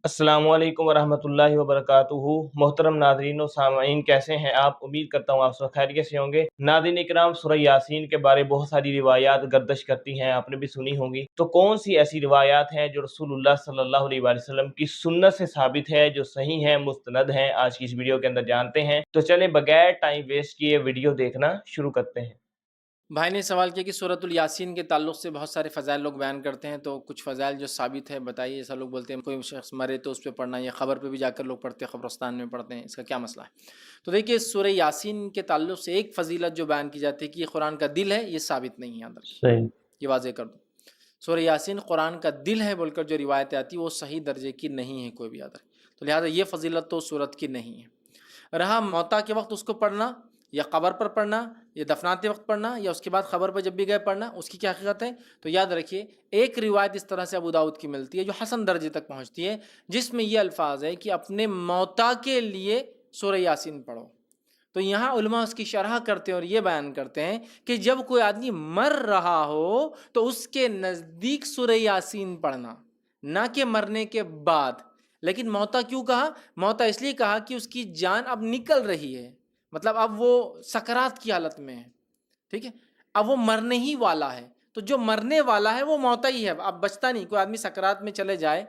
السلام علیکم ورحمۃ اللہ وبرکاتہ۔ محترم ناظرین و سامعین، کیسے ہیں آپ؟ امید کرتا ہوں آپ سب خیریت سے ہوں گے۔ ناظرین اکرام، سورہ یاسین کے بارے بہت ساری روایات گردش کرتی ہیں، آپ نے بھی سنی ہوں گی۔ تو کون سی ایسی روایات ہیں جو رسول اللہ صلی اللہ علیہ وآلہ وسلم کی سنت سے ثابت ہے، جو صحیح ہیں، مستند ہیں؟ آج کی اس ویڈیو کے اندر جانتے ہیں۔ تو چلیں بغیر ٹائم ویسٹ کیے ویڈیو دیکھنا شروع کرتے ہیں۔ بھائی نے سوال کیا کہ سورۃ الیاسین کے تعلق سے بہت سارے فضائل لوگ بیان کرتے ہیں، تو کچھ فضائل جو ثابت ہے بتائیے۔ ایسا لوگ بولتے ہیں کوئی شخص مرے تو اس پہ پڑھنا، یا قبر پہ بھی جا کر لوگ پڑھتے ہیں، قبرستان میں پڑھتے ہیں، اس کا کیا مسئلہ ہے؟ تو دیکھیے، سورہ یاسین کے تعلق سے ایک فضیلت جو بیان کی جاتی ہے کہ یہ قرآن کا دل ہے، یہ ثابت نہیں ہے، یاد رکھیے، صحیح۔ یہ واضح کر دوں۔ سورہ یاسین قرآن کا دل ہے بول کر جو روایتیں آتی ہیں وہ صحیح درجے کی نہیں ہے، کوئی بھی یاد رکھے۔ تو لہٰذا یہ فضیلت تو سورت کی نہیں ہے۔ رہا موتا کے وقت اس کو پڑھنا، یا قبر پر پڑھنا، یا دفناتے وقت پڑھنا، یا اس کے بعد قبر پر جب بھی گئے پڑھنا، اس کی کیا حقیقت ہے؟ تو یاد رکھیے، ایک روایت اس طرح سے ابو داؤد کی ملتی ہے جو حسن درجے تک پہنچتی ہے، جس میں یہ الفاظ ہے کہ اپنے موتا کے لیے سورہ یاسین پڑھو۔ تو یہاں علماء اس کی شرح کرتے ہیں اور یہ بیان کرتے ہیں کہ جب کوئی آدمی مر رہا ہو تو اس کے نزدیک سورہ یاسین پڑھنا، نہ کہ مرنے کے بعد۔ لیکن موتا کیوں کہا؟ موتا اس لیے کہا کہ اس کی جان اب نکل رہی ہے، مطلب اب وہ سکرات کی حالت میں ہے، ٹھیک ہے، اب وہ مرنے ہی والا ہے۔ تو جو مرنے والا ہے وہ موتا ہی ہے، اب بچتا نہیں۔ کوئی آدمی سکرات میں چلے جائے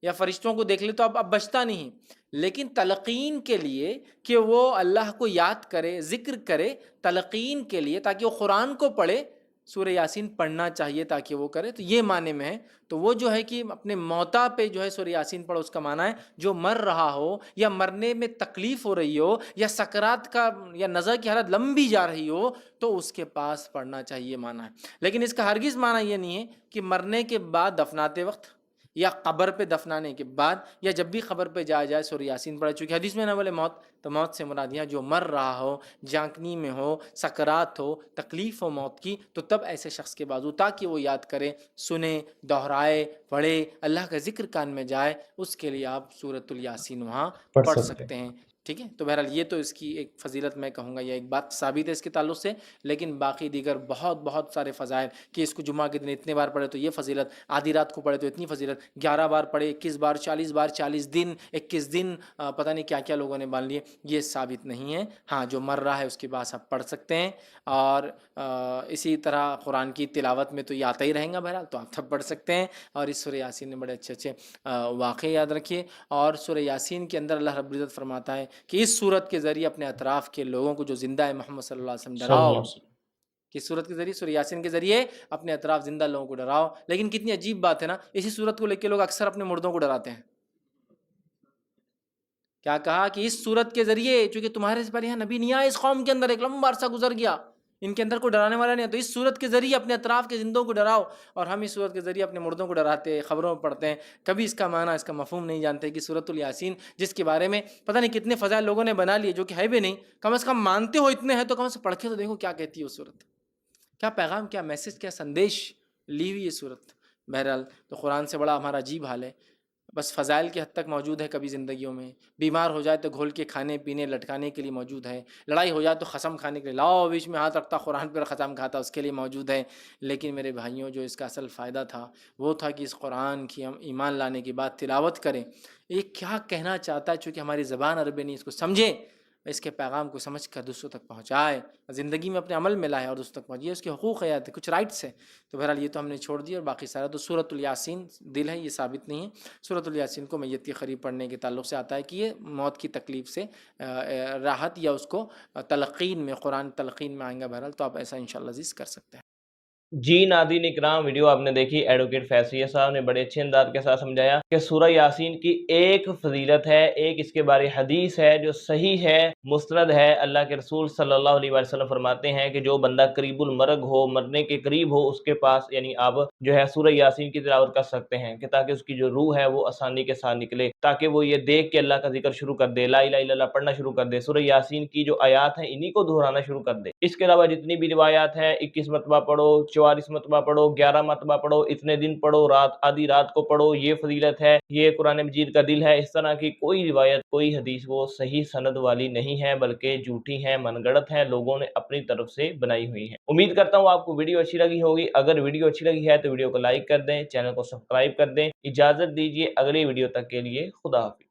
یا فرشتوں کو دیکھ لے تو اب بچتا نہیں۔ لیکن تلقین کے لیے کہ وہ اللہ کو یاد کرے، ذکر کرے، تلقین کے لیے تاکہ وہ قرآن کو پڑھے، سورہ یاسین پڑھنا چاہیے تاکہ وہ کرے، تو یہ معنی میں ہے۔ تو وہ جو ہے کہ اپنے موتا پہ جو ہے سورہ یاسین پڑھو، اس کا معنی ہے جو مر رہا ہو یا مرنے میں تکلیف ہو رہی ہو یا سکرات کا یا نظر کی حالت لمبی جا رہی ہو تو اس کے پاس پڑھنا چاہیے، معنی ہے۔ لیکن اس کا ہرگز معنی یہ نہیں ہے کہ مرنے کے بعد دفناتے وقت یا قبر پہ دفنانے کے بعد یا جب بھی قبر پہ جایا جائے سورہ یاسین پڑھے، چونکہ حدیث میں نہ بولے موت، تو موت سے مراد یہاں جو مر رہا ہو، جانکنی میں ہو، سکرات ہو، تکلیف ہو موت کی، تو تب ایسے شخص کے بازو تاکہ وہ یاد کرے، سنے، دہرائے، پڑھے، اللہ کا ذکر کان میں جائے، اس کے لیے آپ سورۃ الیاسین وہاں پڑھ سکتے ہیں، ٹھیک ہے۔ تو بہرحال یہ تو اس کی ایک فضیلت میں کہوں گا، یہ ایک بات ثابت ہے اس کے تعلق سے۔ لیکن باقی دیگر بہت سارے فضائل کہ اس کو جمعہ کے دن اتنے بار پڑھے تو یہ فضیلت، آدھی رات کو پڑھے تو اتنی فضیلت، 11 بار پڑھے، 21 بار، 40 بار، 40 دن، 21 دن، پتہ نہیں کیا کیا لوگوں نے مان لیے، یہ ثابت نہیں ہے۔ ہاں، جو مر رہا ہے اس کے بعد آپ پڑھ سکتے ہیں، اور اسی طرح قرآن کی تلاوت میں تو یہ آتا ہی رہیں گا بہرحال، تو آپ تب پڑھ سکتے ہیں۔ اور اس سورہ یاسین میں بڑے اچھے واقعے یاد رکھیے۔ اور سورہ یاسین کے اندر اللہ رب العزت فرماتا ہے کہ اس سورت کے ذریعے اپنے اطراف کے لوگوں کو جو زندہ ہے محمد صلی اللہ علیہ وسلم ڈراؤ، کہ سورت کے ذریعے، سورہ یاسین کے ذریعے اپنے اطراف زندہ لوگوں کو ڈراؤ۔ لیکن کتنی عجیب بات ہے نا، اسی سورت کو لے کے لوگ اکثر اپنے مردوں کو ڈراتے ہیں۔ کیا کہا کہ اس سورت کے ذریعے، چونکہ تمہارے سے پہلے یہاں نبی نہیں آیا، اس قوم کے اندر ایک لمبا عرصہ گزر گیا، ان کے اندر کوئی ڈرانے والا نہیں ہے، تو اس سورت کے ذریعے اپنے اطراف کے زندوں کو ڈراؤ۔ اور ہم اس سورت کے ذریعے اپنے مردوں کو ڈراتے ہیں، خبروں میں پڑھتے ہیں، کبھی اس کا معنی، اس کا مفہوم نہیں جانتے کہ سورۃ الیاسین جس کے بارے میں پتہ نہیں کتنے فضائل لوگوں نے بنا لیے جو کہ ہے بھی نہیں، کم از کم مانتے ہو اتنے ہیں تو کم از کم پڑھ کے تو دیکھو کیا کہتی ہے وہ سورت، کیا پیغام، کیا میسج، کیا سندیش لی ہوئی یہ صورت۔ بہرحال تو قرآن سے بڑا ہمارا عجیب حال ہے، بس فضائل کی حد تک موجود ہے، کبھی زندگیوں میں بیمار ہو جائے تو گھول کے کھانے پینے لٹکانے کے لیے موجود ہے، لڑائی ہو جائے تو قسم کھانے کے لیے لاؤ بیچ میں ہاتھ رکھتا قرآن پر قسم کھاتا، اس کے لیے موجود ہے۔ لیکن میرے بھائیوں، جو اس کا اصل فائدہ تھا وہ تھا کہ اس قرآن کی ہم ایمان لانے کے بعد تلاوت کریں، یہ کیا کہنا چاہتا ہے، چونکہ ہماری زبان عربی نہیں، اس کو سمجھیں، اس کے پیغام کو سمجھ کر دوسروں تک پہنچائے، زندگی میں اپنے عمل میں لائے اور دوسروں تک پہنچائے، اس کے حقوق ہے، کچھ رائٹس ہیں۔ تو بہرحال یہ تو ہم نے چھوڑ دی، اور باقی سارا تو سورۃ الیاسین دل ہے، یہ ثابت نہیں ہے۔ سورۃ الیاسین کو میت قریب پڑھنے کے تعلق سے آتا ہے کہ یہ موت کی تکلیف سے راحت، یا اس کو تلقین میں، قرآن تلقین میں آئیں گا بہرحال، تو آپ ایسا انشاءاللہ عزیز کر سکتے ہیں۔ جی ناظرین اکرام، ویڈیو آپ نے دیکھی، ایڈوکیٹ فیصلیہ صاحب نے بڑے اچھے انداز کے ساتھ سمجھایا کہ سورہ یاسین کی ایک فضیلت ہے، ایک اس کے بارے حدیث ہے جو صحیح ہے، مستند ہے۔ اللہ کے رسول صلی اللہ علیہ وسلم فرماتے ہیں کہ جو بندہ قریب المرگ ہو، مرنے کے قریب ہو، اس کے پاس یعنی آپ جو ہے سورہ یاسین کی تلاوت کر سکتے ہیں، کہ تاکہ اس کی جو روح ہے وہ آسانی کے ساتھ نکلے، تاکہ وہ یہ دیکھ کے اللہ کا ذکر شروع کر دے، لا الہ الا اللہ پڑھنا شروع کر دے، سورہ یاسین کی جو آیات ہیں انہی کو دہرانا شروع کر دے۔ اس کے علاوہ جتنی بھی روایات ہیں، 21 مرتبہ پڑھو، 44 مرتبہ پڑھو، 11 مرتبہ پڑھو، اتنے دن پڑھو، رات آدھی رات کو پڑھو، یہ فضیلت ہے، یہ قرآن مجید کا دل ہے، اس طرح کی کوئی روایت، کوئی حدیث وہ صحیح سند والی نہیں ہے، بلکہ جھوٹی ہیں، من گڑت ہیں، لوگوں نے اپنی طرف سے بنائی ہوئی ہیں۔ امید کرتا ہوں آپ کو ویڈیو اچھی لگی ہوگی، اگر ویڈیو اچھی لگی ہے تو ویڈیو کو لائک کر دیں، چینل کو سبسکرائب کر دیں۔ اجازت دیجیے، اگلی ویڈیو تک کے لیے خدا حافظ.